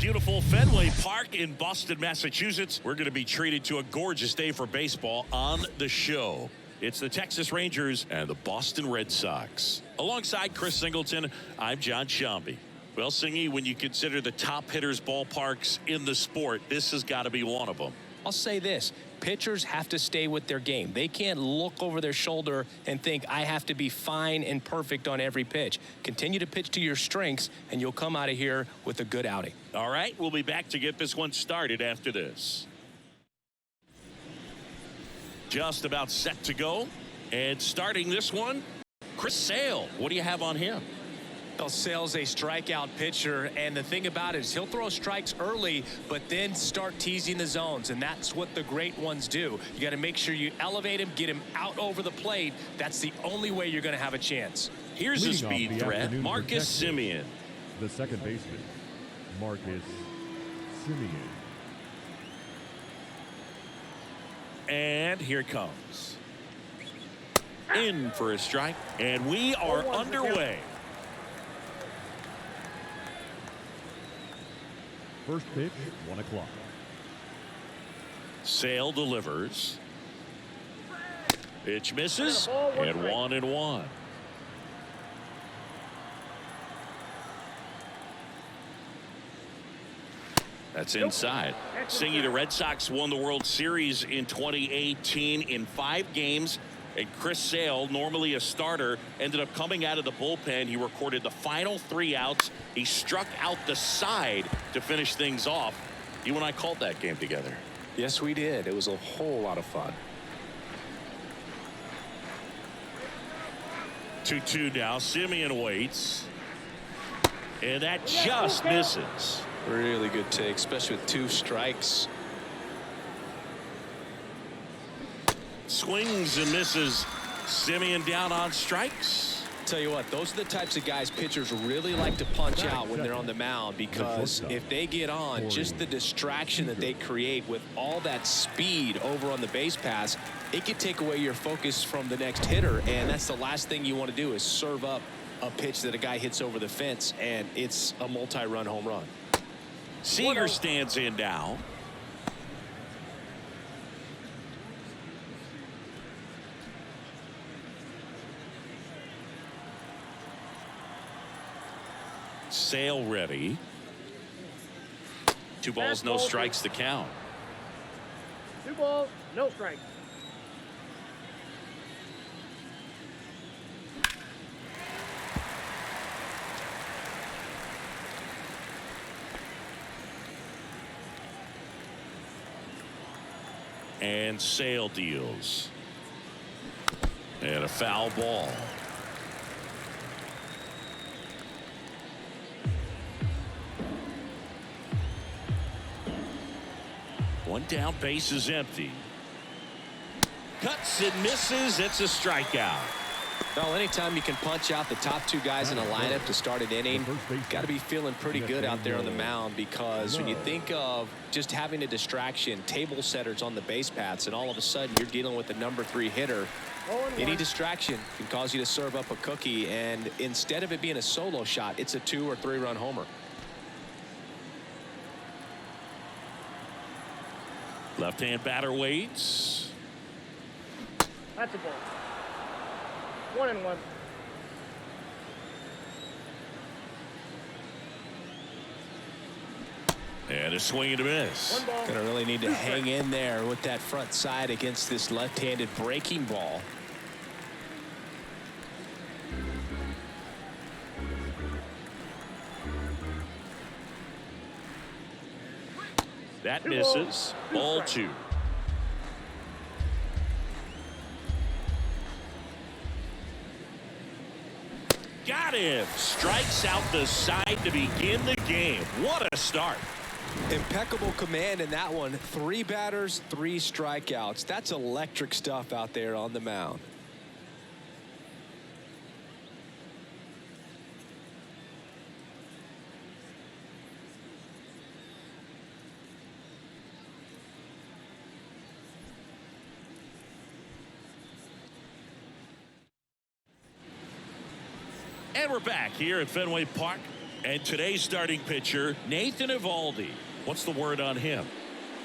beautiful Fenway Park in Boston, Massachusetts. We're going to be treated to a gorgeous day for baseball on the show. It's the Texas Rangers and the Boston Red Sox. Alongside Chris Singleton, I'm John Shambi. Well, Singy, when you consider the top hitters' ballparks in the sport, this has got to be one of them. I'll say this. Pitchers have to stay with their game. They can't look over their shoulder and think, I have to be fine and perfect on every pitch. Continue to pitch to your strengths, and you'll come out of here with a good outing. All right, we'll be back to get this one started after this. Just about set to go. And starting this one, Chris Sale. What do you have on him? Sale's a strikeout pitcher, and the thing about it is he'll throw strikes early, but then start teasing the zones, and that's what the great ones do. You got to make sure you elevate him, get him out over the plate. That's the only way you're going to have a chance. Here's a speed threat, Marcus Semien. The second baseman, Marcus Semien. And here it comes. In for a strike, and we are underway. First pitch, 1 o'clock. Sale delivers. Pitch misses, and 1-1. That's inside. Singy, the Red Sox won the World Series in 2018 in 5 games. And Chris Sale, normally a starter, ended up coming out of the bullpen. He recorded the final 3 outs. He struck out the side to finish things off. You and I called that game together. Yes, we did. It was a whole lot of fun. 2-2 now. Semien waits. And that just misses. Really good take, especially with 2 strikes. Swings and misses. Semien down on strikes. Tell you what, those are the types of guys pitchers really like to punch out when they're on the mound, because if they get on, just the distraction that they create with all that speed over on the base pass, it could take away your focus from the next hitter, and that's the last thing you want to do is serve up a pitch that a guy hits over the fence, and it's a multi-run home run. Seager stands in now. Sale ready. 2 balls, no strikes to count. 2 balls, no strikes. And Sale deals. And a foul ball. One down, base is empty. Cuts and misses. It's a strikeout. Well, anytime you can punch out the top 2 guys in a lineup to start an inning, got to be feeling pretty good out there on the mound, because when you think of just having a distraction, table setters on the base paths, and all of a sudden you're dealing with the number 3 hitter, any distraction can cause you to serve up a cookie, and instead of it being a solo shot, it's a 2 or 3 run homer. Left-hand batter waits. That's a ball. 1-1. And a swing and a miss. Gonna really need to hang in there with that front side against this left-handed breaking ball. That misses. Ball 2. Got him. Strikes out the side to begin the game. What a start. Impeccable command in that one. 3 batters, 3 strikeouts. That's electric stuff out there on the mound. And we're back here at Fenway Park. And today's starting pitcher, Nathan Eovaldi. What's the word on him?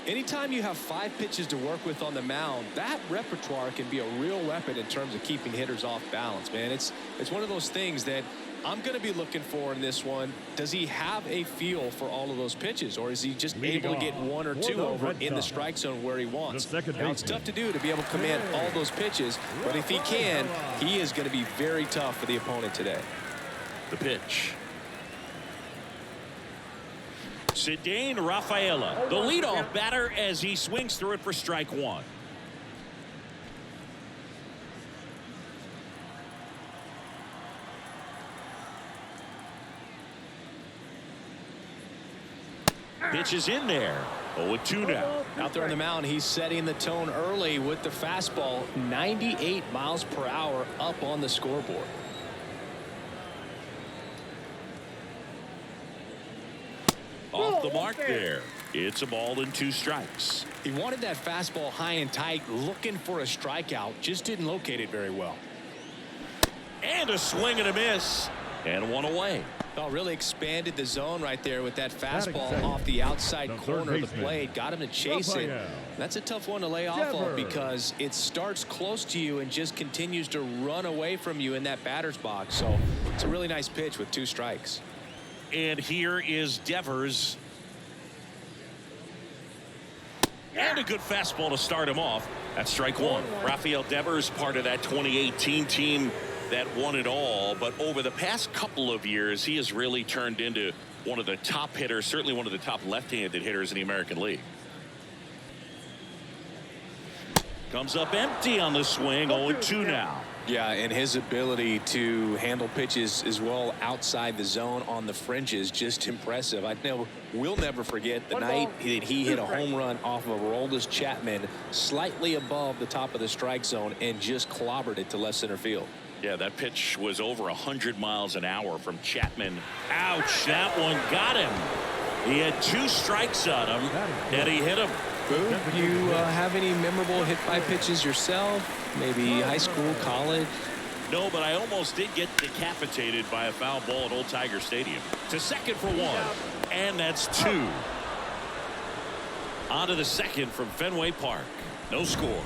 Anytime you have 5 pitches to work with on the mound, that repertoire can be a real weapon in terms of keeping hitters off balance, man. It's one of those things that I'm going to be looking for in this one. Does he have a feel for all of those pitches, or is he just able to get 1 or 2 over in the strike zone where he wants? Now, it's tough to do to be able to command all those pitches, but if he can, he is going to be very tough for the opponent today. The pitch. Cedane Rafaela, the leadoff batter, as he swings through it for strike 1. Pitch is in there. 0-2 now. Out there on the mound, he's setting the tone early with the fastball. 98 miles per hour up on the scoreboard. Off the mark there. It's a ball and 2 strikes. He wanted that fastball high and tight, looking for a strikeout. Just didn't locate it very well. And a swing and a miss. And 1 away. Oh, really expanded the zone right there with that fastball off the outside corner of the plate. Got him to chase it. That's a tough one to lay off of because it starts close to you and just continues to run away from you in that batter's box. So it's a really nice pitch with 2 strikes. And here is Devers. And a good fastball to start him off. That's strike 1. Rafael Devers, part of that 2018 team that won it all. But over the past couple of years, he has really turned into one of the top hitters, certainly one of the top left-handed hitters in the American League. Comes up empty on the swing. 0-2 now. Yeah, and his ability to handle pitches as well outside the zone on the fringes, just impressive. We'll never forget the night that he hit a home run off of Aroldis Chapman slightly above the top of the strike zone and just clobbered it to left center field. Yeah, that pitch was over 100 miles an hour from Chapman. Ouch, that one got him. He had 2 strikes on him, and he hit him. Boo, you have any memorable hit by pitches yourself? Maybe high school, college? No, but I almost did get decapitated by a foul ball at Old Tiger Stadium. To second for 1, and that's 2. On to the second from Fenway Park. No score.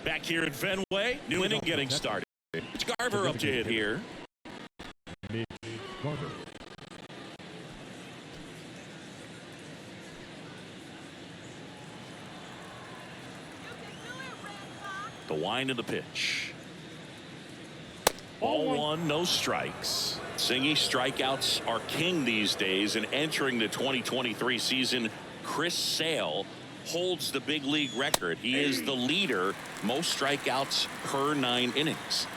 Back here in Fenway, new inning getting started. It's Garver up to hit here. Garver. The wind of the pitch. Ball 1, no strikes. Singy, strikeouts are king these days, and entering the 2023 season, Chris Sale holds the big league record. He is the leader, most strikeouts per 9 innings.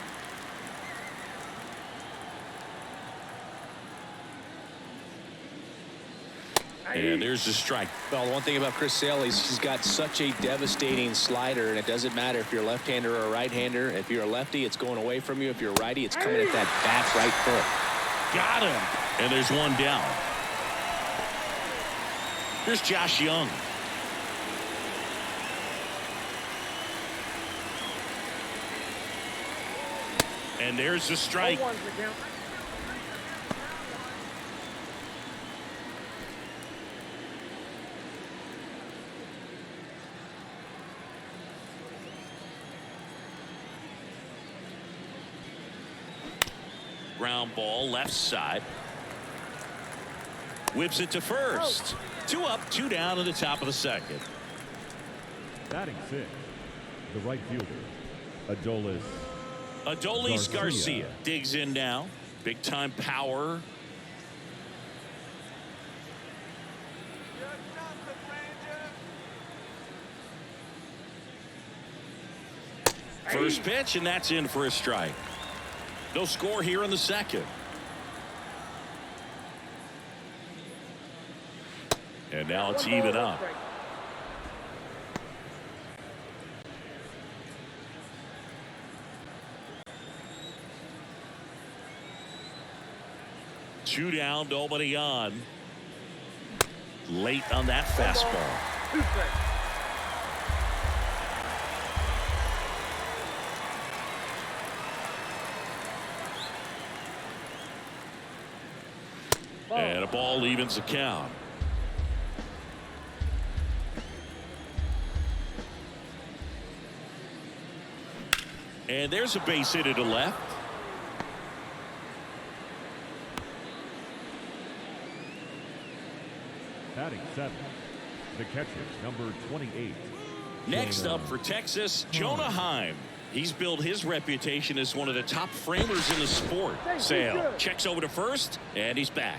And there's the strike. Well, the one thing about Chris Sale is he's got such a devastating slider, and it doesn't matter if you're a left-hander or a right-hander. If you're a lefty, it's going away from you. If you're a righty, it's coming at that back right foot. Got him. And there's 1 down. Here's Josh Young. And there's the strike. Ground ball left side. Whips it to first. 2 up, 2 down to the top of the second. Batting 6, the right fielder, Adolis Garcia digs in now. Big time power. First pitch, and that's in for a strike. No score here in the second. And now it's even up. 2 down, nobody on. Late on that fastball. 2 strikes. And a ball evens the count. And there's a base hit to left. Batting 7, the catcher, number 28. Next up for Texas, Jonah Heim. He's built his reputation as one of the top framers in the sport. Sale checks over to first, and he's back.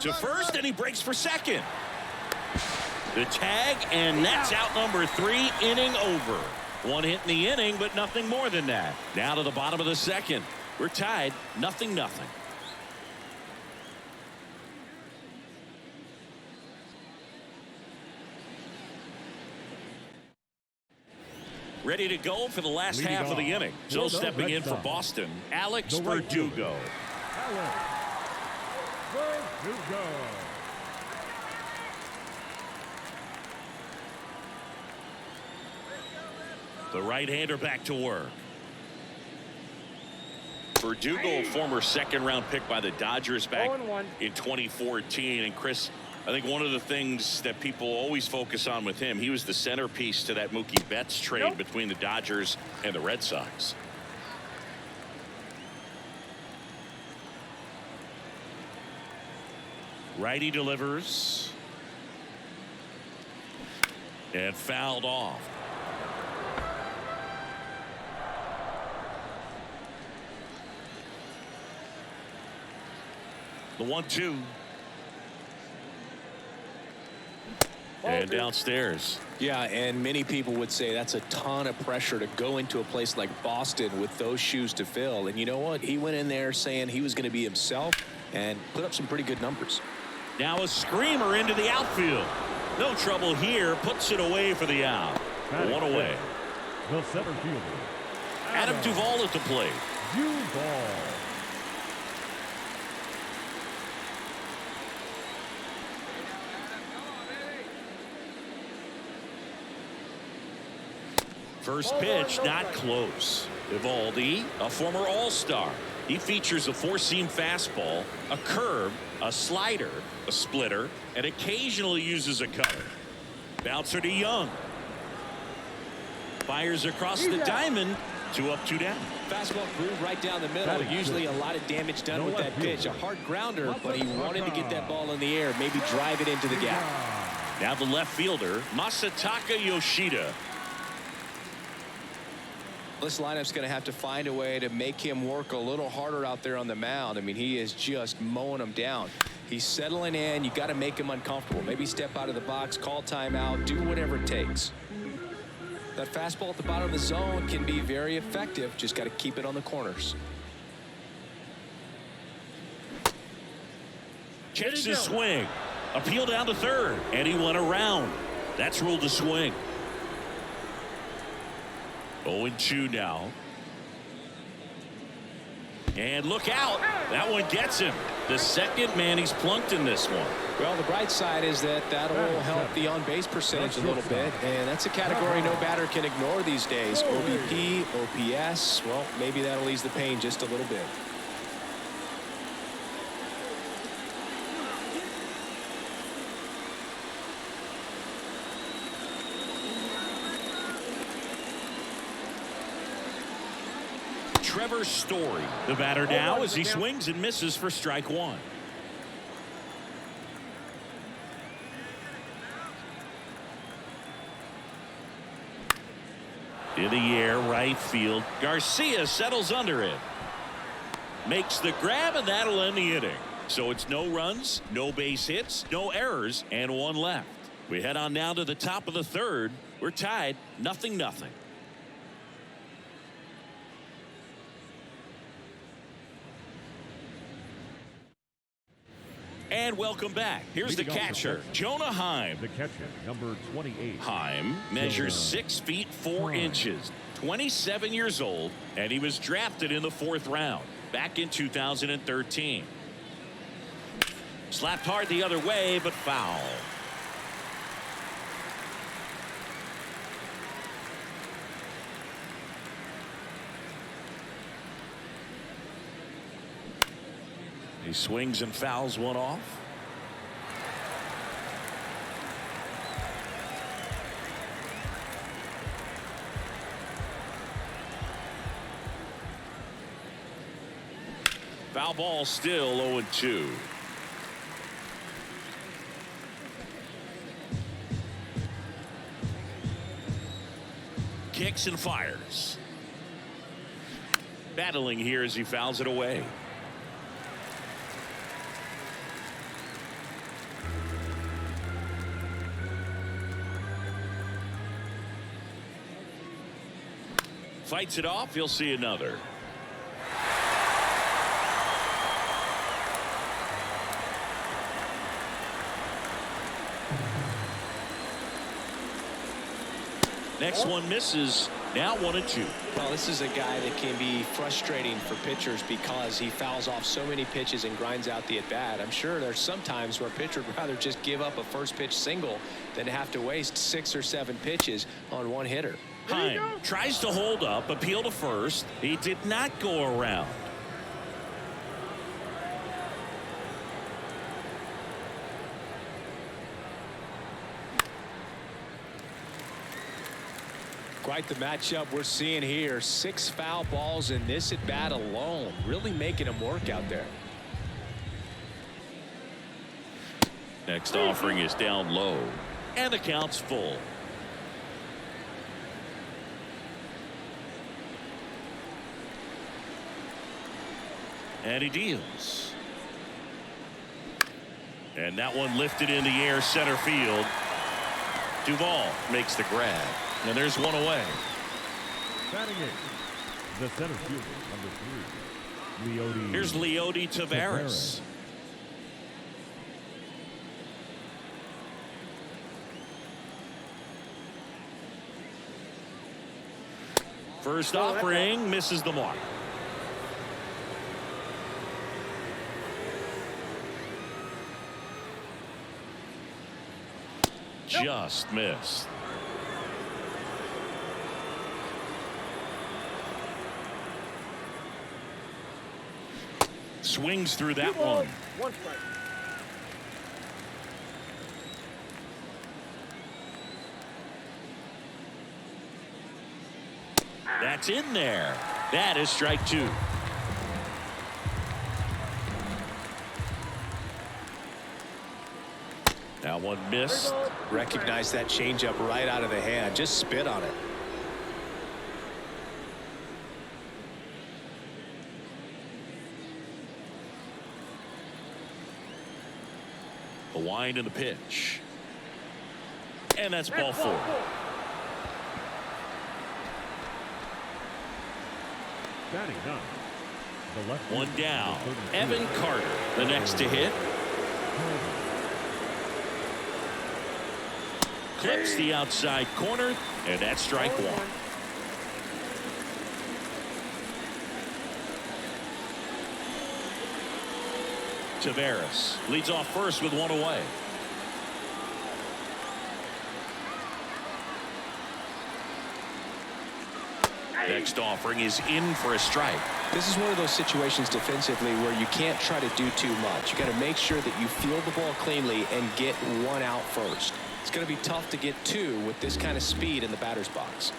To first, and he breaks for second. The tag, and that's out number 3, inning over. 1 hit in the inning, but nothing more than that. Now to the bottom of the second. We're tied, 0-0. Ready to go for the last half of the inning. So stepping in for Boston, Alex Verdugo. Alex Verdugo. The right-hander back to work. Verdugo, a former second-round pick by the Dodgers back in 2014. And Chris, I think one of the things that people always focus on with him, he was the centerpiece to that Mookie Betts trade between the Dodgers and the Red Sox. Righty delivers. And fouled off. The 1-2. And downstairs. Yeah, and many people would say that's a ton of pressure to go into a place like Boston with those shoes to fill. And you know what? He went in there saying he was going to be himself and put up some pretty good numbers. Now a screamer into the outfield. No trouble here. Puts it away for the out. 1 away. The center fielder, Adam Duvall at the plate. Duvall. First pitch, not close. Evaldi, a former All-Star. He features a 4-seam fastball, a curve, a slider, a splitter, and occasionally uses a cutter. Bouncer to Young. Fires across the diamond. 2 up, 2 down. Fastball groove right down the middle. Usually a lot of damage done with that pitch. A hard grounder, but he wanted to get that ball in the air, maybe drive it into the gap. Now the left fielder, Masataka Yoshida. This lineup's going to have to find a way to make him work a little harder out there on the mound. I mean, he is just mowing them down. He's settling in. You got to make him uncomfortable. Maybe step out of the box, call timeout, do whatever it takes. That fastball at the bottom of the zone can be very effective. Just got to keep it on the corners. Checks his swing. Appeal down to third, and he went around. That's ruled a swing. 0-2 now. And look out. That one gets him. The second man he's plunked in this one. Well, the bright side is that that'll help the on-base percentage a little bit. And that's a category no batter can ignore these days. OBP, OPS. Well, maybe that'll ease the pain just a little bit. Trevor Story, the batter now as he swings and misses for strike 1. In the air, right field. Garcia settles under it. Makes the grab, and that'll end the inning. So it's no runs, no base hits, no errors, and 1 left. We head on now to the top of the third. We're tied, 0-0. And welcome back. Here's the catcher, Jonah Heim. The catcher, number 28. Heim measures 6 feet 4 inches, 27 years old, and he was drafted in the 4th round back in 2013. Slapped hard the other way, but foul. He swings and fouls one off. Foul ball, still 0-2. Kicks and fires. Battling here as he fouls it away. Fights it off. He'll see another. Next one misses. Now 1-2. Well, this is a guy that can be frustrating for pitchers because he fouls off so many pitches and grinds out the at-bat. I'm sure there's some times where a pitcher would rather just give up a first pitch single than have to waste 6 or 7 pitches on one hitter. Heim tries to hold up, appeal to first. He did not go around. Quite the matchup we're seeing here. 6 foul balls in this at bat alone, really making him work out there. Next offering is down low, and the count's full. And he deals. And that one lifted in the air, center field. Duvall makes the grab. And there's one away. Batting eighth, the center fielder, number 3, Leody. Here's Leody Taveras. First offering misses the mark. Just missed. Swings through that one. One strike. That's in there. That is strike 2. That one missed. Recognize that changeup right out of the hand. Just spit on it. The wind and the pitch. And that's ball 4. Batting nine, the left One fielder, down. number 32. Evan Carter, the next to hit. Clips the outside corner, and that's strike 1. Taveras leads off first with one away. Next offering is in for a strike. This is one of those situations defensively where you can't try to do too much. You got to make sure that you field the ball cleanly and get one out first. It's going to be tough to get 2 with this kind of speed in the batter's box.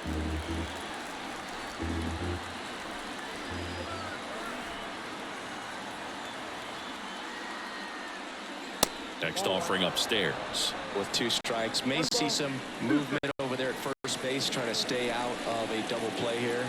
Next offering upstairs. With 2 strikes, may see some movement over there at first base, trying to stay out of a double play here.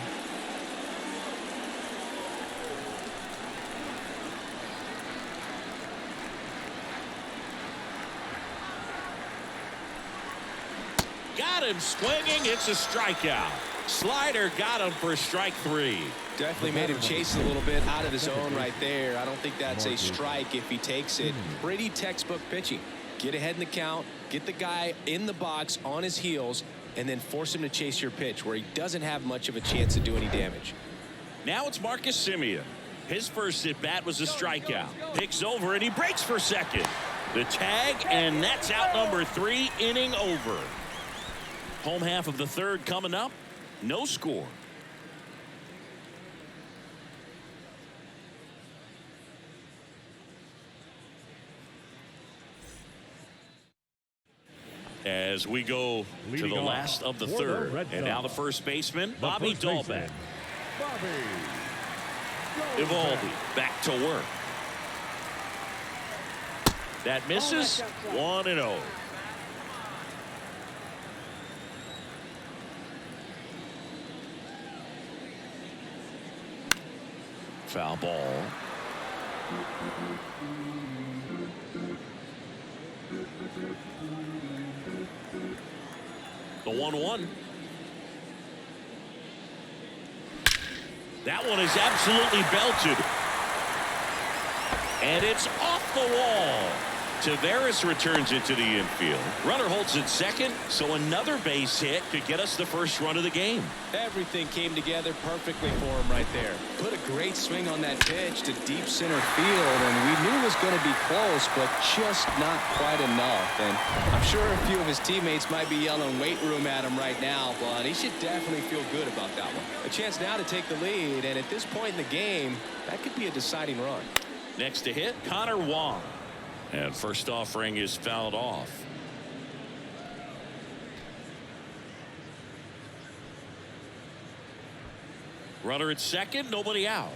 Got him swinging. It's a strikeout. Slider got him for strike 3. Definitely made him chase a little bit out of his zone right there. I don't think that's a strike if he takes it. Pretty textbook pitching. Get ahead in the count, get the guy in the box on his heels, and then force him to chase your pitch where he doesn't have much of a chance to do any damage. Now it's Marcus Semien. His first at bat was a strikeout. Picks over and he breaks for second. The tag, and that's out number 3, inning over. Home half of the third coming up. No score. As we go to the last of the third. And now the first baseman, Bobby Dahlbeck. Evaldi back to work. That misses. 1-0. Foul ball. The 1-1. That one is absolutely belted. And it's off the wall. Tavares returns it to the infield. Runner holds it second, so another base hit could get us the first run of the game. Everything came together perfectly for him right there. Put a great swing on that pitch to deep center field, and we knew it was going to be close, but just not quite enough. And I'm sure a few of his teammates might be yelling weight room at him right now, but he should definitely feel good about that one. A chance now to take the lead, and at this point in the game, that could be a deciding run. Next to hit, Connor Wong. And first offering is fouled off. Runner at second, nobody out.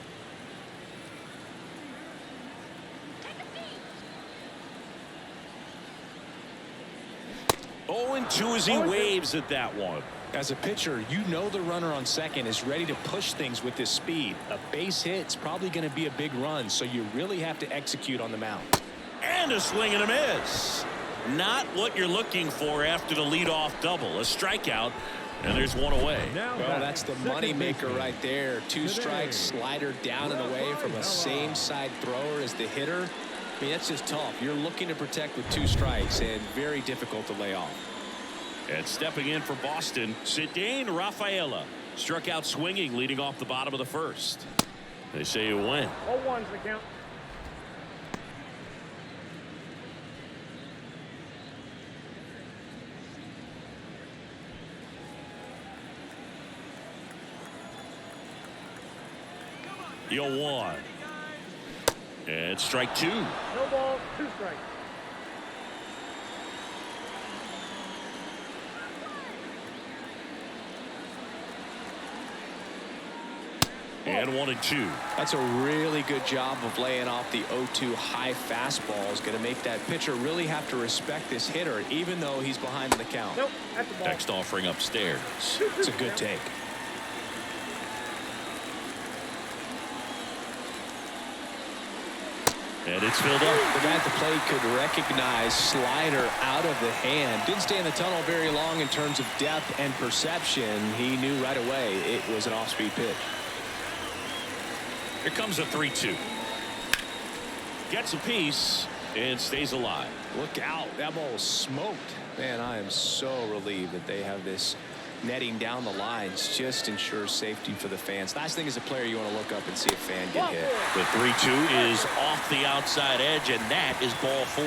Oh, and 2 as he waves at that one. As a pitcher, you know the runner on second is ready to push things with his speed. A base hit's probably going to be a big run, so you really have to execute on the mound. And a swing and a miss. Not what you're looking for after the leadoff double. A strikeout, and there's one away. Well, that's the money maker right there. 2 strikes, slider down and away from a same side thrower as the hitter. I mean, that's just tough. You're looking to protect with 2 strikes, and very difficult to lay off. And stepping in for Boston, Cedane Rafaela. Struck out swinging, leading off the bottom of the first. They say you win. 0-1's the count. The 0-1. And strike 2. No ball, 2 strikes. And 1-2. That's a really good job of laying off the 0-2 high fastball. Is going to make that pitcher really have to respect this hitter, even though he's behind in the count. Nope, that's the ball. Next offering upstairs. It's a good take. And it's filled up. The guy at the plate could recognize slider out of the hand. Didn't stay in the tunnel very long in terms of depth and perception. He knew right away it was an off-speed pitch. Here comes a 3-2. Gets a piece and stays alive. Look out. That ball was smoked. Man, I am so relieved that they have this netting down the lines. Just ensures safety for the fans. Last thing as a player, you want to look up and see a fan get hit. The 3-2 is off the outside edge, and that is ball 4.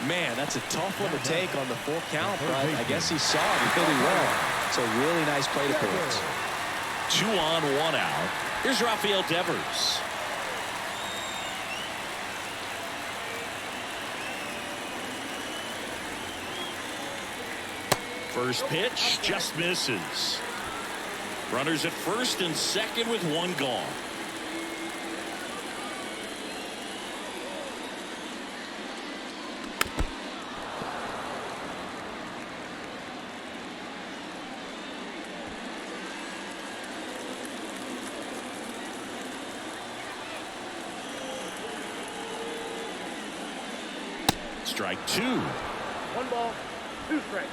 Man, that's a tough one to take on the full count, but I guess he saw it really well. It's a really nice plate appearance. 2 on, 1 out. Here's Rafael Devers. First pitch just misses. Runners at first and second with 1 gone. Strike 2. 1 ball, 2 strikes.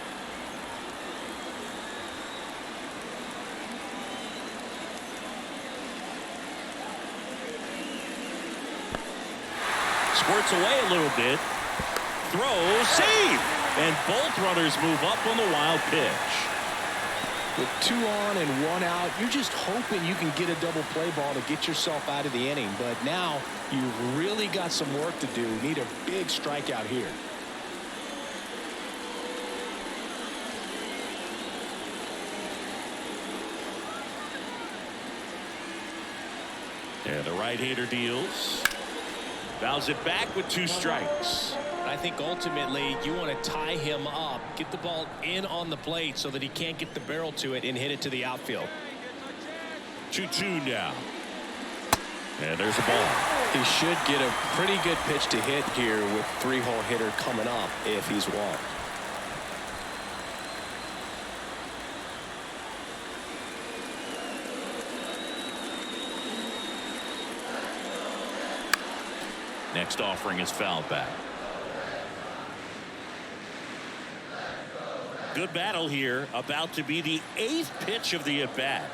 Squirts away a little bit. Throw, save! And both runners move up on the wild pitch. With 2 on and 1 out, you're just hoping you can get a double play ball to get yourself out of the inning. But now you've really got some work to do. Need a big strikeout here. And the right-hander deals. Fouls it back with 2 strikes. I think ultimately you want to tie him up, get the ball in on the plate so that he can't get the barrel to it and hit it to the outfield. 2-2 now. And there's a ball. He should get a pretty good pitch to hit here with 3-hole hitter coming up if he's walked. Next offering is fouled back. Good battle here, about to be the 8th pitch of the at-bat.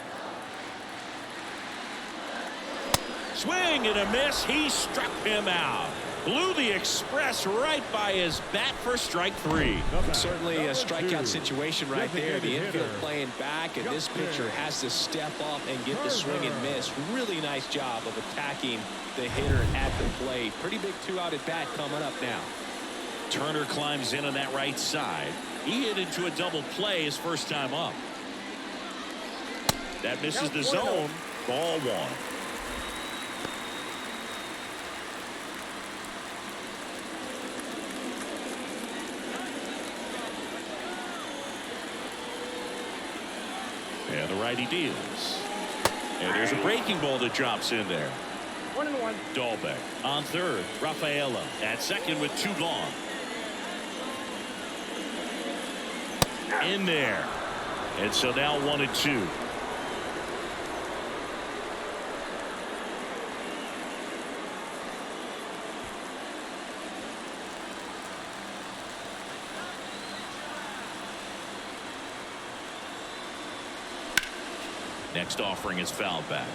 Swing and a miss. He struck him out. Blew the express right by his bat for strike 3. Certainly a strikeout situation right there. The infield playing back, and this pitcher has to step up and get the swing and miss. Really nice job of attacking the hitter at the plate. Pretty big 2-out at bat coming up now. Turner climbs in on that right side. He hit into a double play his first time up. That misses the zone. Ball 1. And the righty deals. And there's a breaking ball that drops in there. 1-1. Dahlbeck on third. Rafaela at second with 2 gone. In there. And so now 1-2. Next offering is fouled back.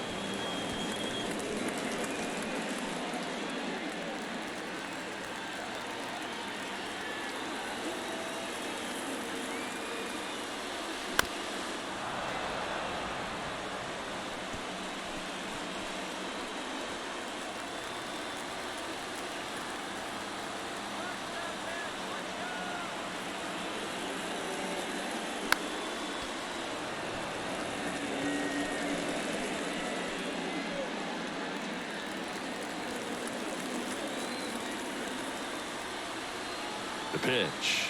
The pitch.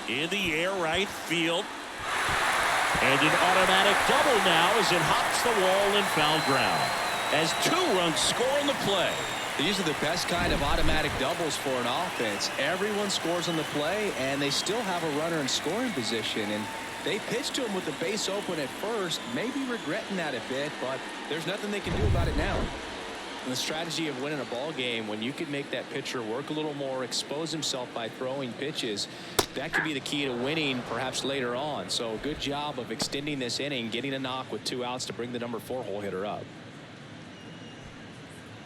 In the air, right field. And an automatic double now as it hops the wall and foul ground. As 2 runs score in the play. These are the best kind of automatic doubles for an offense. Everyone scores on the play, and they still have a runner in scoring position. And they pitched to him with the base open at first, maybe regretting that a bit, but there's nothing they can do about it now. And the strategy of winning a ball game, when you can make that pitcher work a little more, expose himself by throwing pitches, that could be the key to winning perhaps later on. So good job of extending this inning, getting a knock with 2 outs to bring the number 4-hole hitter up.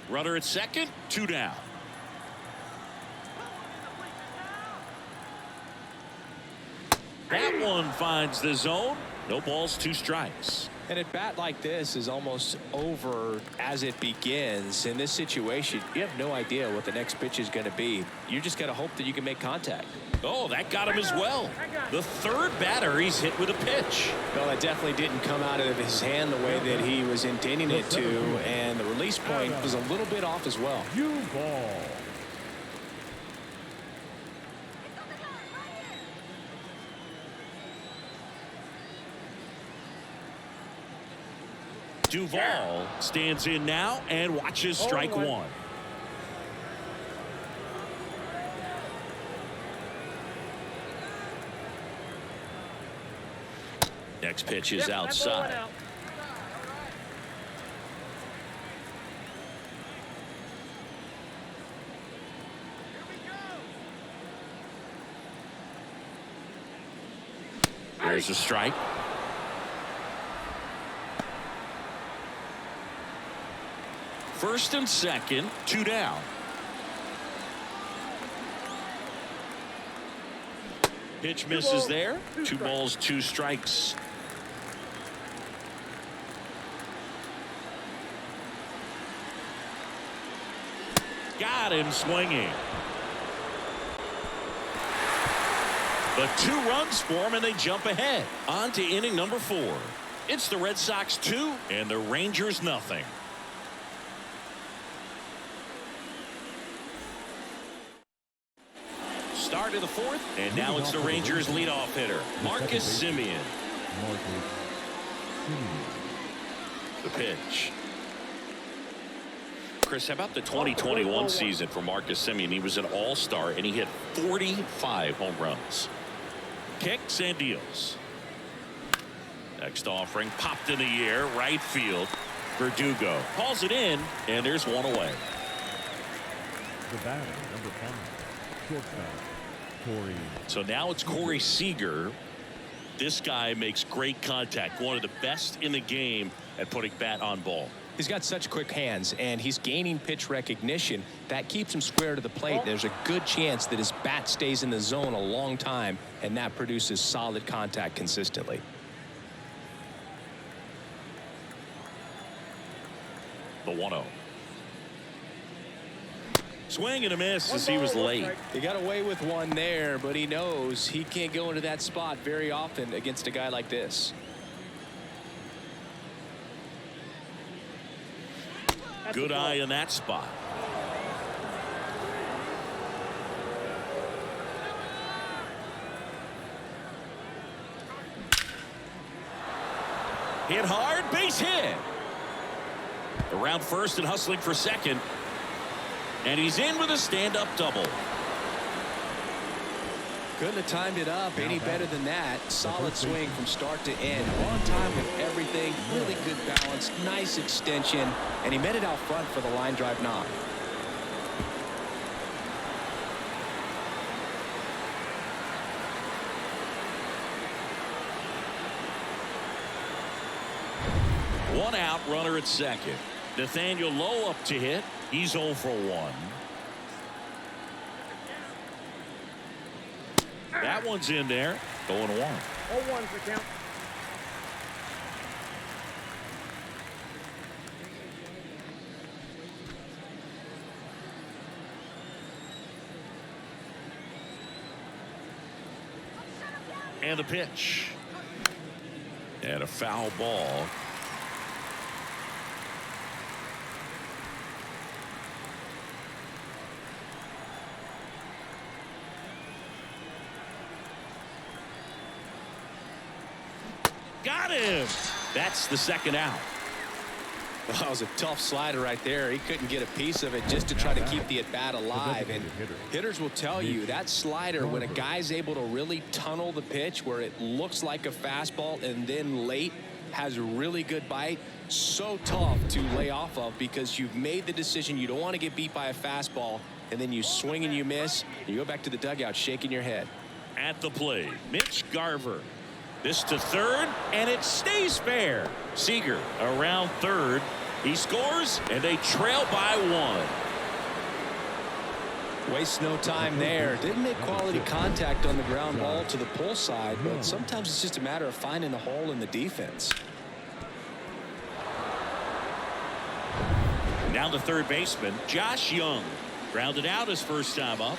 Runner at second, 2 down. That one finds the zone. No balls, 2 strikes. And at bat like this is almost over as it begins. In this situation, you have no idea what the next pitch is going to be. You just got to hope that you can make contact. Oh, that got him as well. The 3rd batter he's hit with a pitch. Well, that definitely didn't come out of his hand the way that he was intending it to. And the release point was a little bit off as well. Ball. Duvall stands in now and watches strike 1. Next pitch is outside. There's a strike. First and second, 2 down. Pitch misses there. 2 balls, 2 strikes. Got him swinging. But 2 runs for him, and they jump ahead. On to inning number 4. It's the Red Sox 2 and the Rangers nothing. Start of the 4th, and now it's the Rangers leadoff hitter, Marcus Semien. The pitch. Chris, how about the 2021 season for Marcus Semien? He was an all-star, and he hit 45 home runs. Kicks and deals. Next offering popped in the air, right field. Verdugo calls it in, and there's one away. The batter, number 5, shortstop, Corey. So now it's Corey Seager. This guy makes great contact, one of the best in the game at putting bat on ball. He's got such quick hands, and he's gaining pitch recognition. That keeps him square to the plate. There's a good chance that his bat stays in the zone a long time, and that produces solid contact consistently. The 1-0. Swing and a miss as he was late. He got away with one there, but he knows he can't go into that spot very often against a guy like this. Good eye in that spot. Hit hard, base hit. Around first and hustling for second. And he's in with a stand-up double. Couldn't have timed it up any better than that. Solid swing from start to end. On time with everything. Really good balance. Nice extension. And he met it out front for the line drive knock. One out, runner at second. Nathaniel Lowe up to hit. He's 0 for 1. That one's in there. 0-1. 0-1 for count. And the pitch. And a foul ball. Got him. That's the second out. Well, that was a tough slider right there. He couldn't get a piece of it just to try to keep the at-bat alive. And hitters will tell you that slider, when a guy's able to really tunnel the pitch where it looks like a fastball and then late has a really good bite, so tough to lay off of because you've made the decision you don't want to get beat by a fastball, and then you swing and you miss. You go back to the dugout shaking your head. At the plate, Mitch Garver. This to third, and it stays fair. Seager around third. He scores, and they trail by 1. Waste no time there. Didn't make quality contact on the ground ball to the pull side, but sometimes it's just a matter of finding the hole in the defense. Now the third baseman, Josh Young. Grounded out his first time up.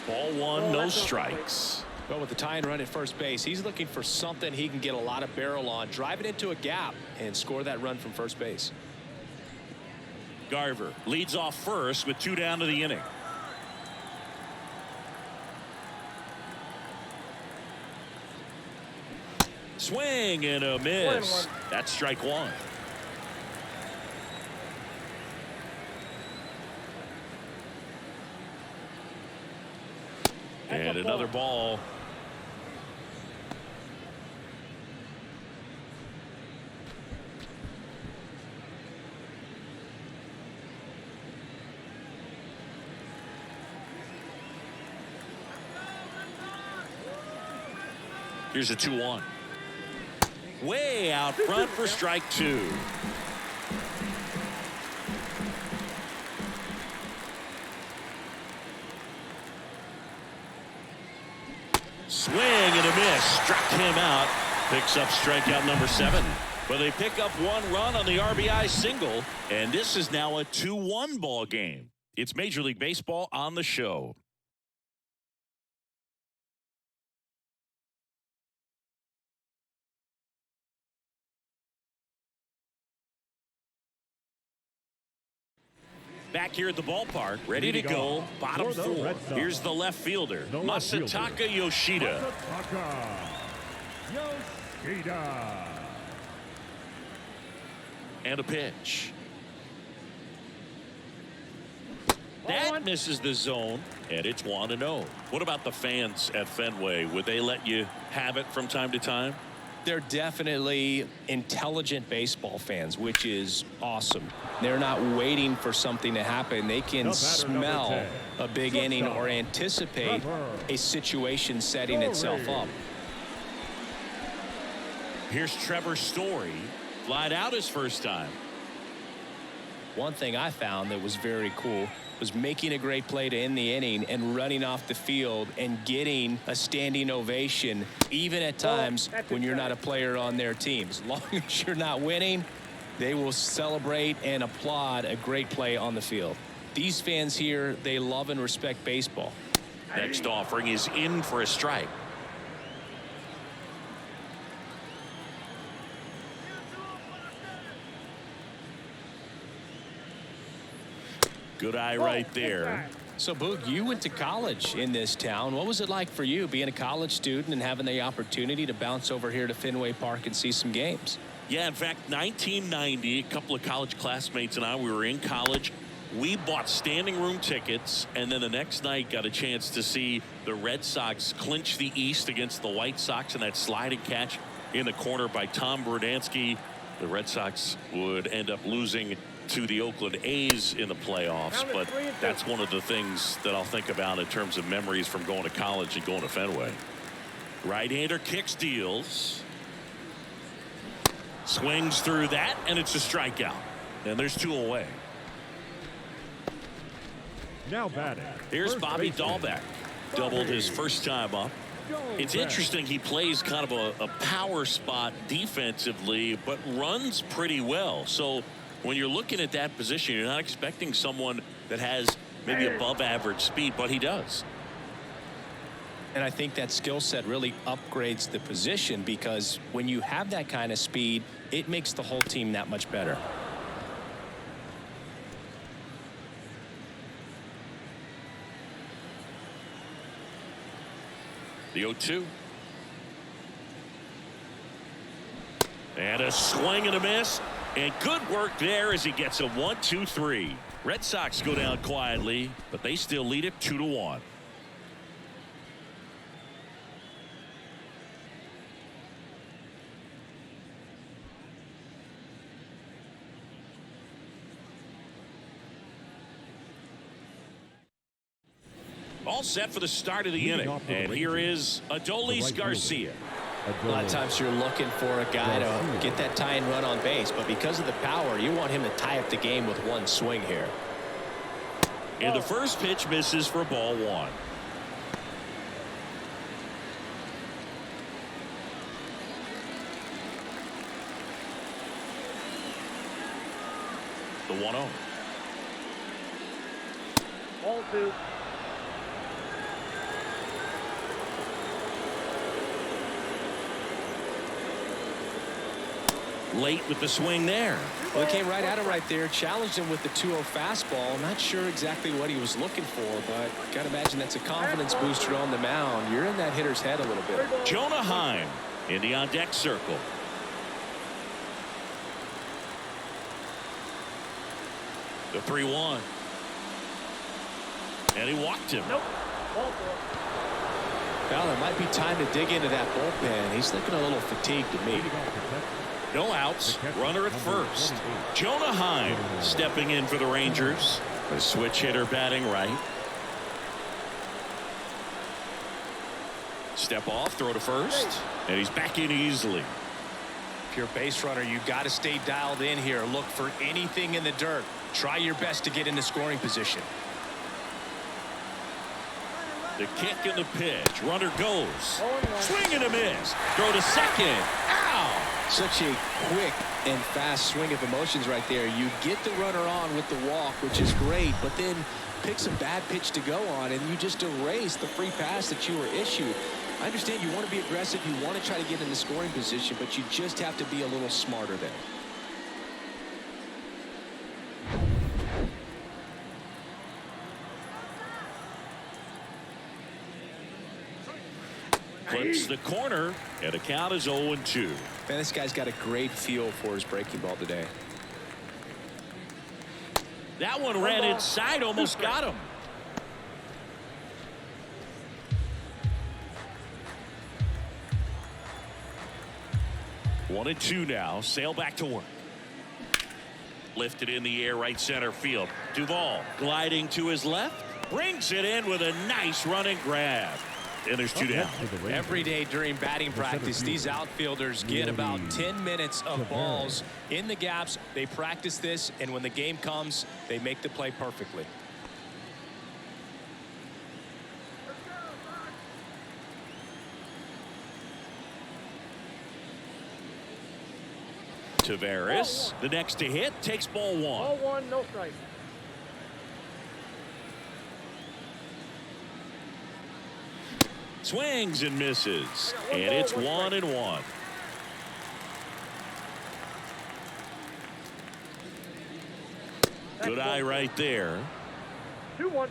Ball 1, no strikes. Well, with the tying run at first base, he's looking for something he can get a lot of barrel on, drive it into a gap, and score that run from first base. Garver leads off first with 2 down to the inning. Swing and a miss. That's strike 1. And another ball. Here's a 2-1. Way out front for strike two. Swing and a miss. Struck him out. Picks up strikeout number 7. But they pick up 1 run on the RBI single. And this is now a 2-1 ball game. It's Major League Baseball on the show. Back here at the ballpark, ready to go. Bottom 4. Here's the left fielder, Masataka Yoshida. And a pitch. That misses the zone, and it's 1-0. What about the fans at Fenway? Would they let you have it from time to time? They're definitely intelligent baseball fans, which is awesome. They're not waiting for something to happen. They can smell a big inning or anticipate a situation setting itself up. Here's Trevor Story. Flied out his first time. One thing I found that was very cool was making a great play to end the inning and running off the field and getting a standing ovation, even at times when you're not a player on their team. As long as you're not winning, they will celebrate and applaud a great play on the field. These fans here, they love and respect baseball. Next offering is in for a strike. Good eye right there. So, Boog, you went to college in this town. What was it like for you being a college student and having the opportunity to bounce over here to Fenway Park and see some games? Yeah, in fact, 1990, a couple of college classmates and I, we were in college. We bought standing room tickets, and then the next night got a chance to see the Red Sox clinch the East against the White Sox in that sliding catch in the corner by Tom Brudansky. The Red Sox would end up losing to the Oakland A's in the playoffs, but that's one of the things that I'll think about in terms of memories from going to college and going to Fenway. Right-hander kicks, deals. Swings through that, and it's a strikeout. And there's 2 away. Now batting. Here's Bobby Dahlbeck. Doubled his first time up. It's interesting, he plays kind of a power spot defensively, but runs pretty well. So when you're looking at that position, you're not expecting someone that has maybe above average speed, but he does. And I think that skill set really upgrades the position, because when you have that kind of speed, it makes the whole team that much better. The 0-2. And a swing and a miss. And good work there as he gets a 1-2-3. Red Sox go down quietly, but they still lead it 2-1. All set for the start of the inning. And here is Adolis Garcia. A lot of times you're looking for a guy to get that tying run on base, but because of the power, you want him to tie up the game with one swing here. And the first pitch misses for ball 1. The 1-0. Ball 2. Late with the swing there. Well, he came right at him right there, challenged him with the 2-0 fastball. Not sure exactly what he was looking for, but got to imagine that's a confidence booster on the mound. You're in that hitter's head a little bit. Jonah Heim in the on-deck circle. The 3-1. And he walked him. Nope. Ball 4. Well, there might be time to dig into that bullpen. He's looking a little fatigued to me. No outs. Runner at first. Jonah Heim stepping in for the Rangers. A switch hitter batting right. Step off, throw to first. And he's back in easily. you're a base runner, you got to stay dialed in here. Look for anything in the dirt. Try your best to get into scoring position. The kick and the pitch. Runner goes. Swing and a miss. Throw to second. Ow! Such a quick and fast swing of emotions right there. You get the runner on with the walk, which is great, but then picks a bad pitch to go on, and you just erase the free pass that you were issued. I understand you want to be aggressive, you want to try to get in the scoring position, but you just have to be a little smarter there. Clips the corner, and the count is 0-2. Man, this guy's got a great feel for his breaking ball today. That one ran inside, almost got him. One and two now. Sail back to work. Lifted in the air, right center field. Duvall gliding to his left. Brings it in with a nice running grab. And there's two down. Every day during batting practice, these outfielders get about 10 minutes of balls in the gaps. They practice this, and when the game comes, they make the play perfectly. Tavares, the next to hit, takes ball one. Ball one, no strike. Swings and misses, and it's 1-1. Good eye right there. 2-1.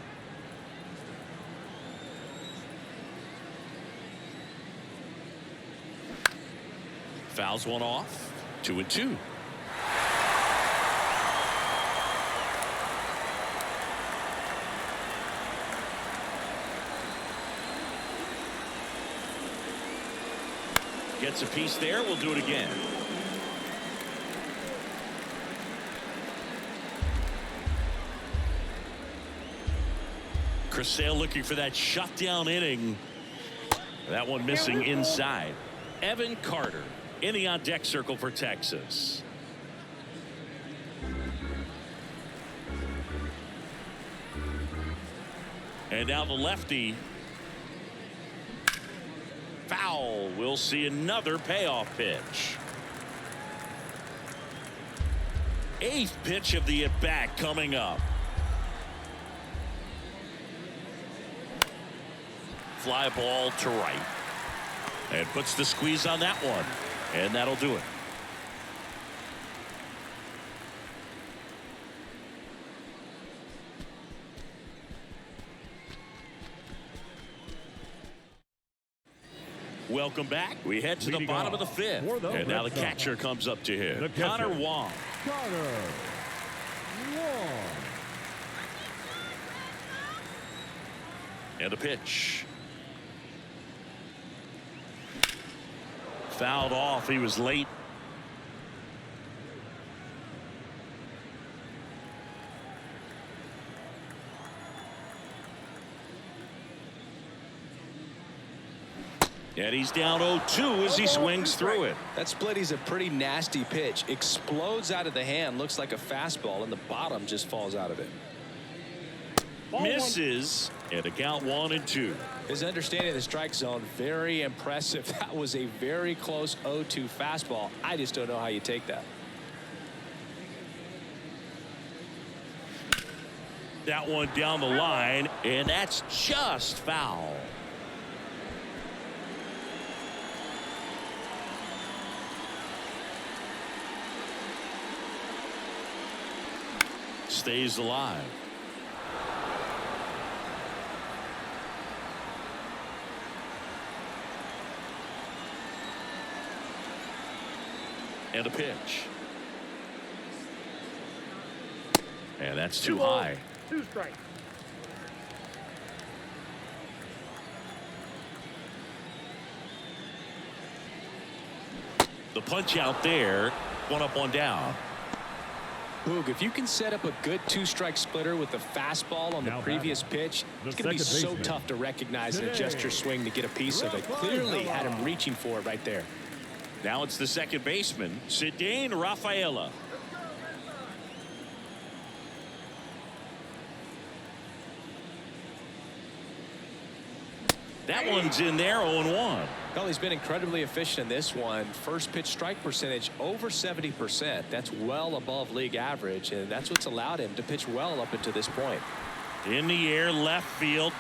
Fouls one off. 2-2. Gets a piece there. We'll do it again. Chris Sale looking for that shutdown inning. That one missing inside. Evan Carter in the on deck circle for Texas. And now the lefty. Foul. We'll see another payoff pitch. Eighth pitch of the at bat coming up. Fly ball to right. And puts the squeeze on that one. And that'll do it. Welcome back. We head to the bottom of the fifth. And now the catcher comes up to him. Connor Wong. And a pitch. Fouled off. He was late. And he's down 0-2 as he swings through it. That splitty's a pretty nasty pitch. Explodes out of the hand. Looks like a fastball, and the bottom just falls out of it. Misses, and a count 1-2. His understanding of the strike zone, very impressive. That was a very close 0-2 fastball. I just don't know how you take that. That one down the line, and that's just foul. Stays alive. And a pitch. And that's too high. 2 strikes. The punch out there. 1 up, 1 down. Boog, if you can set up a good 2-strike splitter with the fastball on the previous pitch, it's going to be so tough to recognize and adjust your swing to get a piece of it. Clearly had him reaching for it right there. Now it's the second baseman, Sidane Rafaela. That one's in there, 0-1. Well, he's been incredibly efficient in this one. First pitch strike percentage over 70%. That's well above league average, and that's what's allowed him to pitch well up until this point. In the air, left field.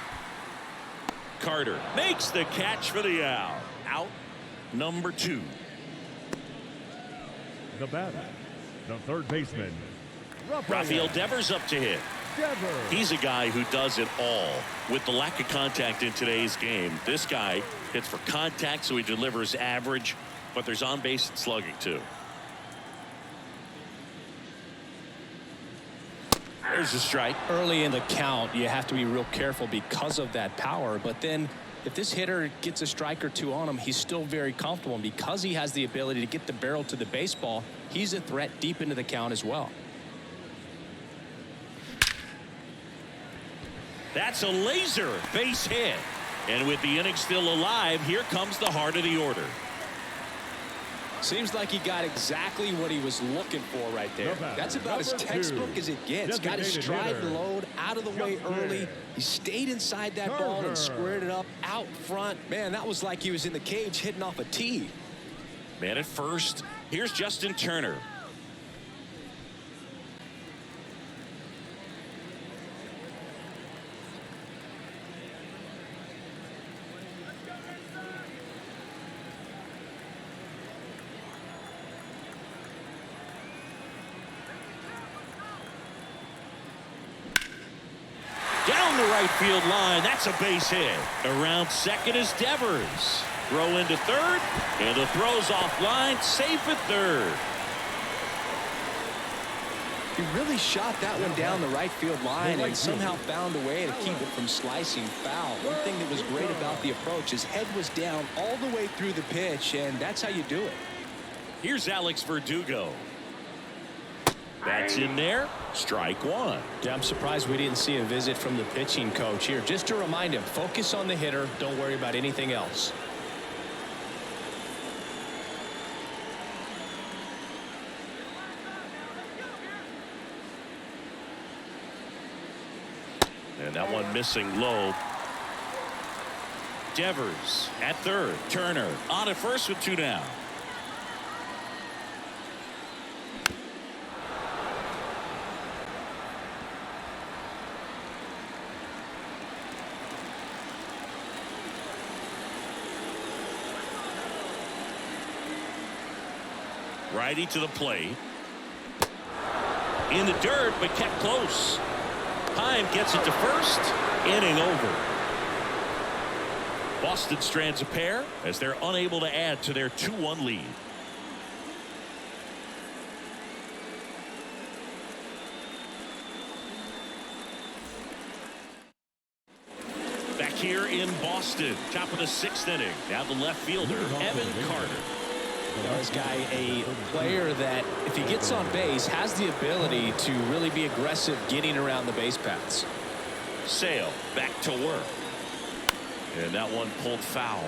Carter makes the catch for the out. Out number 2. The batter, the third baseman, Rafael Devers up to hit. Devers. He's a guy who does it all. With the lack of contact in today's game, this guy hits for contact, so he delivers average, but there's on-base and slugging too. There's a strike. Early in the count, you have to be real careful because of that power, but then if this hitter gets a strike or two on him, he's still very comfortable, and because he has the ability to get the barrel to the baseball, he's a threat deep into the count as well. That's a laser base hit. And with the inning still alive, here comes the heart of the order. Seems like he got exactly what he was looking for right there. That's about as textbook as it gets. Got his stride and load out of the way early. He stayed inside that ball and squared it up out front. Man, that was like he was in the cage hitting off a tee. Man at first. Here's Justin Turner. Down the right field line. That's a base hit. Around second is Devers. Throw into third, and the throw's offline. Safe at third. He really shot that one down the right field line and somehow found a way to keep it from slicing foul. One thing that was great about the approach, his head was down all the way through the pitch, and that's how you do it. Here's Alex Verdugo. That's in there. Strike one. Yeah, I'm surprised we didn't see a visit from the pitching coach here. Just to remind him, focus on the hitter. Don't worry about anything else. And that one missing low. Devers at third. Turner on at first with 2 down. Righty to the plate. In the dirt, but kept close. Heim gets it to first. Inning over. Boston strands a pair as they're unable to add to their 2-1 lead. Back here in Boston, top of the 6th inning. Now the left fielder, Evan Carter. This guy, a player that, if he gets on base, has the ability to really be aggressive getting around the base paths. Sale back to work. And that one pulled foul.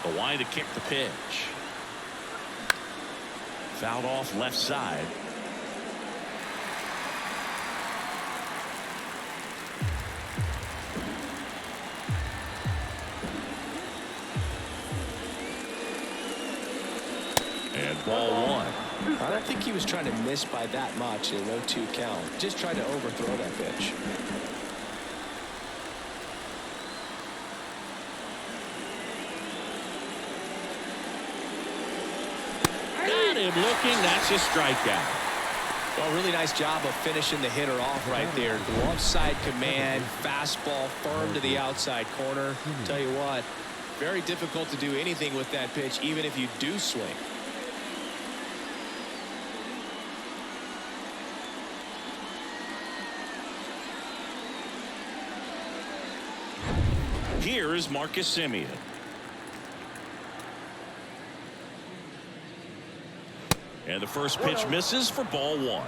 The line to kick the pitch. Fouled off left side. And ball one. I don't think he was trying to miss by that much in a 0-2 count. Just tried to overthrow that pitch. Got him looking. That's a strikeout. Well, really nice job of finishing the hitter off right there. Glove side command, fastball firm to the outside corner. Tell you what, very difficult to do anything with that pitch, even if you do swing. Here's Marcus Semien. And the first pitch misses for ball one.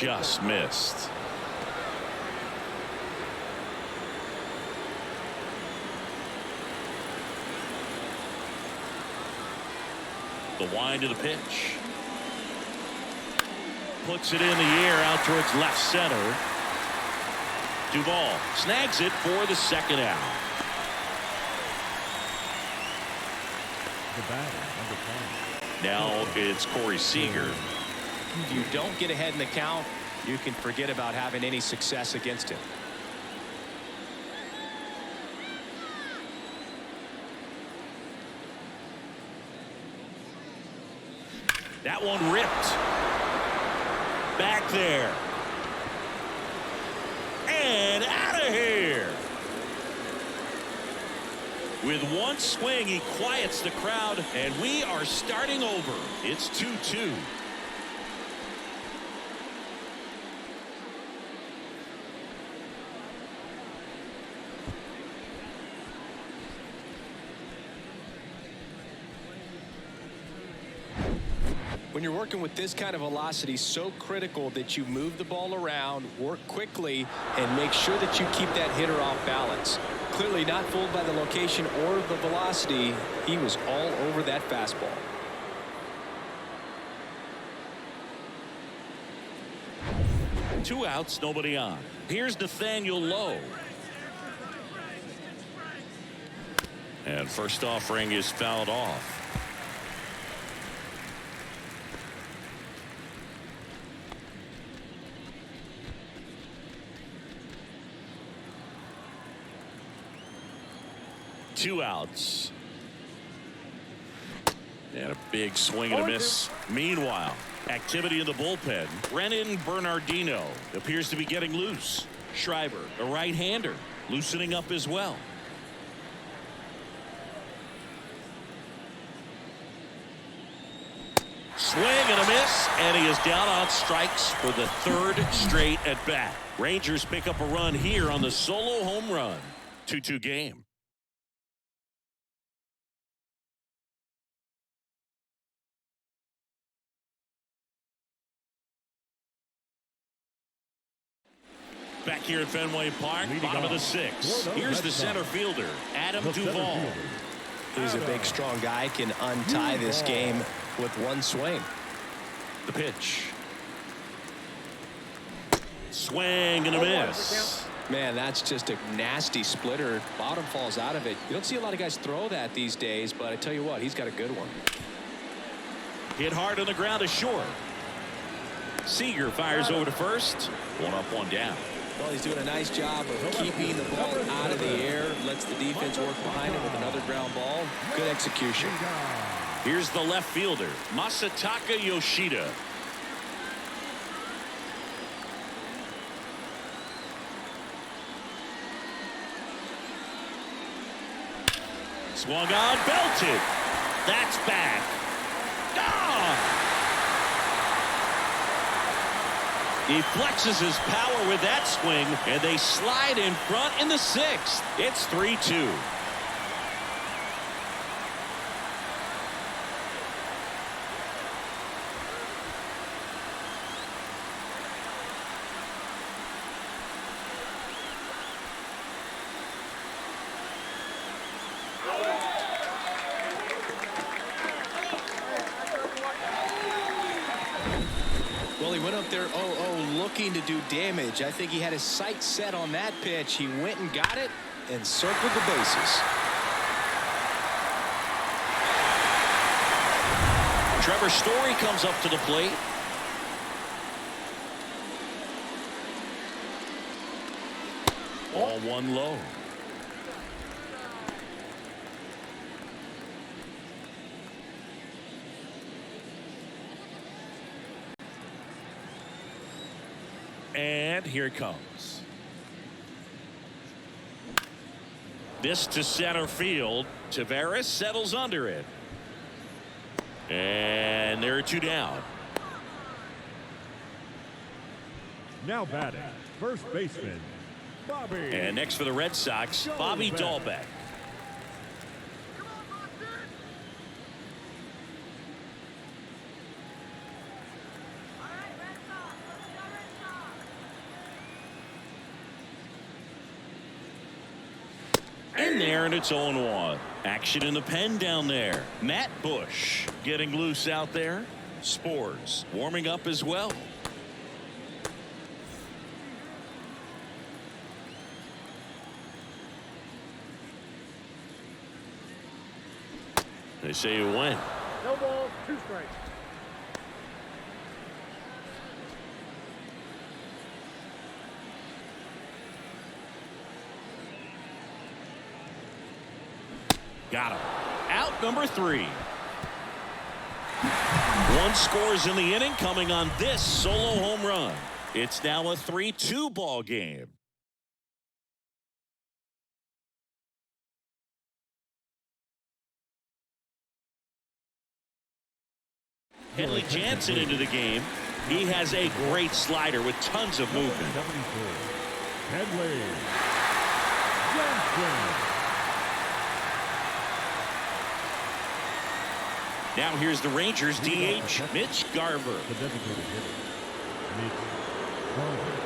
just missed. The wind to the pitch. Puts it in the air out towards left center. Duvall snags it for the second out. The batter, number 10. Now it's Corey Seager. If you don't get ahead in the count, you can forget about having any success against him. That one ripped. Back there. And out of here. With one swing, he quiets the crowd, and we are starting over. It's 2-2. When you're working with this kind of velocity, so critical that you move the ball around, work quickly, and make sure that you keep that hitter off balance. Clearly not fooled by the location or the velocity. He was all over that fastball. Two outs, nobody on. Here's Nathaniel Lowe. And first offering is fouled off. Two outs. And a big swing and a miss. Meanwhile, activity in the bullpen. Brennan Bernardino appears to be getting loose. Schreiber, a right-hander, loosening up as well. Swing and a miss, and he is down on strikes for the third straight at bat. Rangers pick up a run here on the solo home run. 2-2 game. Back here at Fenway Park, bottom of the sixth. Here's the center fielder, Adam Duvall. He's a big, strong guy, can untie this game with one swing. The pitch. Swing and a miss. Man, that's just a nasty splitter. Bottom falls out of it. You don't see a lot of guys throw that these days, but I tell you what, he's got a good one. Hit hard on the ground to short. Seager fires over to first. One up, one down. Well, he's doing a nice job of keeping the ball out of the air. Lets the defense work behind him with another ground ball. Good execution. Here's the left fielder, Masataka Yoshida. Swung on, belted. That's back. Gone. He flexes his power with that swing, and they slide in front in the sixth. It's 3-2. Well, he went up there 0-0 looking to do damage. I think he had his sights set on that pitch. He went and got it and circled the bases. Trevor Story comes up to the plate. Ball one low. And here it comes. This to center field. Tavares settles under it. And there are two down. Now batting, first baseman, Bobby. And next for the Red Sox, Bobby Dahlbeck. in there, and it's 0-1. Action in the pen down there. Matt Bush getting loose out there. Spores warming up as well. They say you win. No balls, 2 strikes. Got him. Out number 3. 1 scores in the inning, coming on this solo home run. It's now a 3-2 ball game. Henley Jansen into the game. He has a great slider with tons of movement. Henley Jansen. Now here's the Rangers DH, Mitch Garver. The designated hitter, Mitch Garver.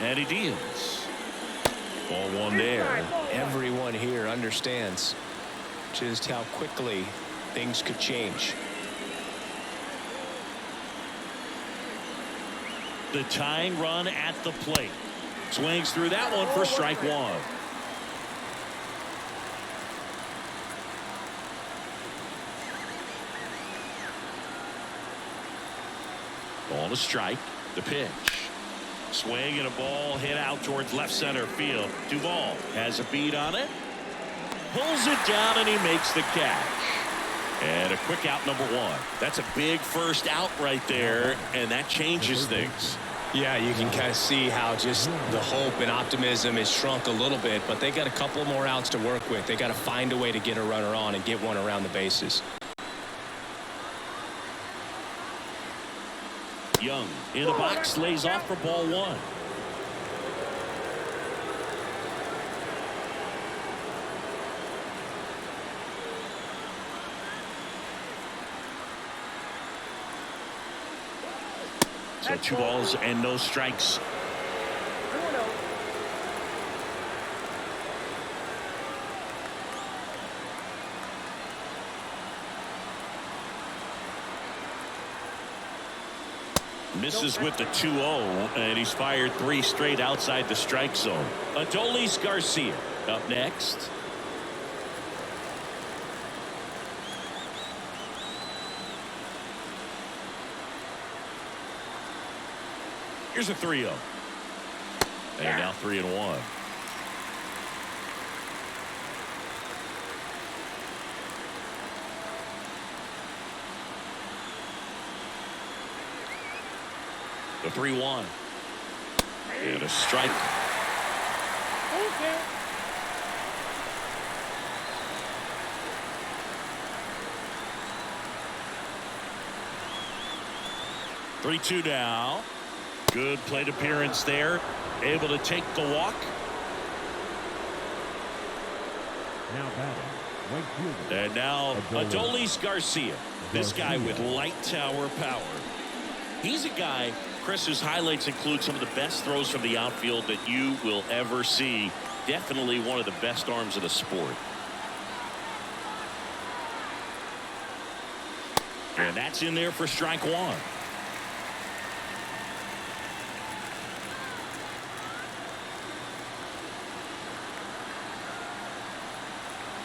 And he deals. Ball 1 there. Everyone here understands just how quickly things could change. The tying run at the plate. Swings through that one for strike 1. Ball to strike. The pitch. Swing and a ball hit out towards left center field. Duvall has a beat on it. Pulls it down and he makes the catch. And a quick out number 1. That's a big first out right there, and that changes things. Yeah, you can kind of see how just the hope and optimism is shrunk a little bit, but they got a couple more outs to work with. They got to find a way to get a runner on and get one around the bases. Young in the box, lays off for ball 1. So 2 balls and no strikes. 2-0. Misses with the 2-0, and he's fired 3 straight outside the strike zone. Adolis Garcia up next. Here's a 3-0. And now 3-1. The 3-1. And a strike. Okay. Three 2 now. Good plate appearance there. Able to take the walk. Now batting, right fielder. And now Adolis Garcia. This guy with light tower power. He's a guy, Chris, whose highlights include some of the best throws from the outfield that you will ever see. Definitely one of the best arms of the sport. And that's in there for strike 1.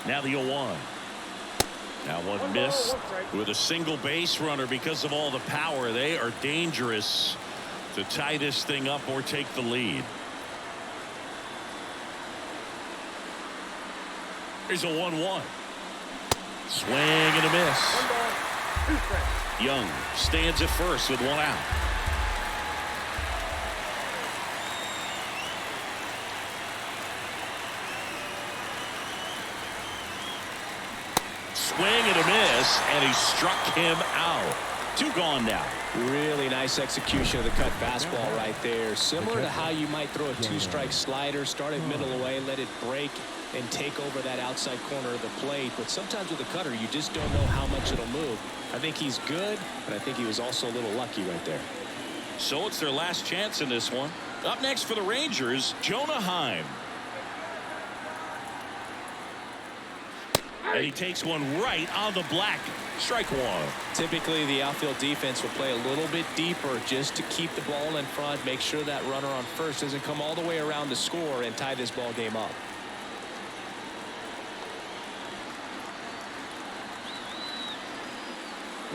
Now the 0-1. Now one missed with a single base runner because of all the power. They are dangerous to tie this thing up or take the lead. Here's a 1-1. Swing and a miss. 1 ball, 2 strikes. Young stands at first with 1 out. Swing and a miss, and he struck him out. 2 gone now. Really nice execution of the cut fastball right there. Similar to how you might throw a 2-strike slider, start it middle away, let it break, and take over that outside corner of the plate. But sometimes with a cutter, you just don't know how much it'll move. I think he's good, but I think he was also a little lucky right there. So it's their last chance in this one. Up next for the Rangers, Jonah Heim. And he takes one right on the black. Strike one. Typically, the outfield defense will play a little bit deeper just to keep the ball in front, make sure that runner on first doesn't come all the way around to score and tie this ball game up.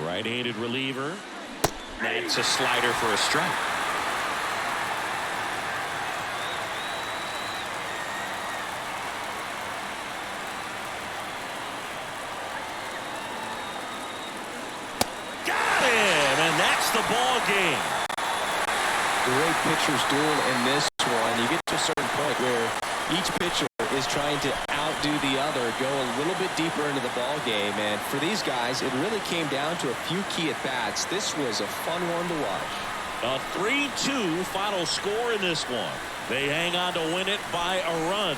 Right-handed reliever. That's a slider for a strike. The ball game. Great pitcher's duel in this one. You get to a certain point where each pitcher is trying to outdo the other, go a little bit deeper into the ball game, and for these guys it really came down to a few key at bats. This was a fun one to watch. A 3-2 final score in this one. They hang on to win it by a run.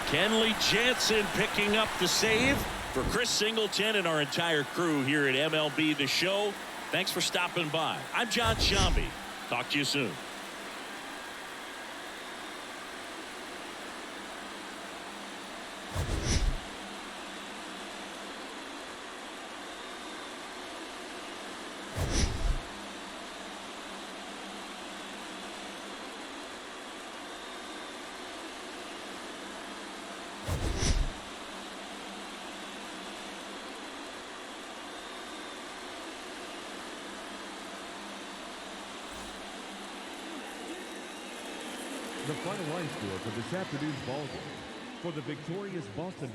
Kenley Jansen picking up the save. For Chris Singleton and our entire crew here at MLB The Show, thanks for stopping by. I'm John Shambi. Talk to you soon. The final line score for this afternoon's ball game. For the victorious Boston